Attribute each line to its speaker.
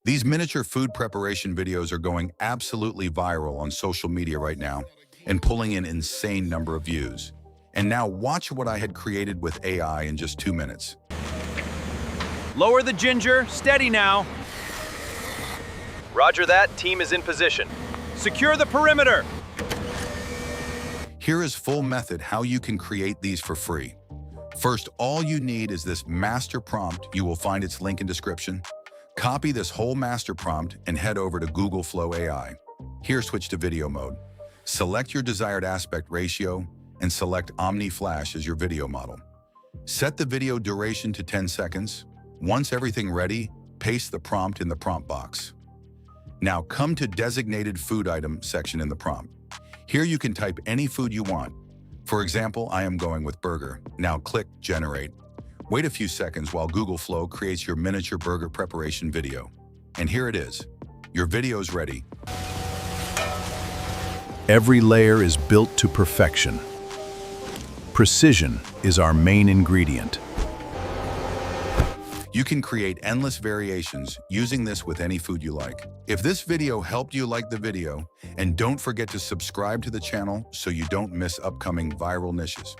Speaker 1: These miniature food preparation videos are going absolutely viral on social media right now and pulling in insane number of views. And now watch what I had created with AI in just 2 minutes.
Speaker 2: Lower the ginger, steady now. Roger that, team is in position. Secure the perimeter.
Speaker 1: Here is full method how you can create these for free. First, all you need is this master prompt. You will find its link in description. Copy this whole master prompt and head over to Google Flow AI. Here, switch to video mode. Select your desired aspect ratio and select Omni Flash as your video model. Set the video duration to 10 seconds. Once everything ready, paste the prompt in the prompt box. Now come to designated food item section in the prompt. Here you can type any food you want. For example, I am going with burger. Now click generate. Wait a few seconds while Google Flow creates your miniature burger preparation video. And here it is. Your video is ready.
Speaker 3: Every layer is built to perfection. Precision is our main ingredient.
Speaker 1: You can create endless variations using this with any food you like. If this video helped you, like the video, and don't forget to subscribe to the channel so you don't miss upcoming viral niches.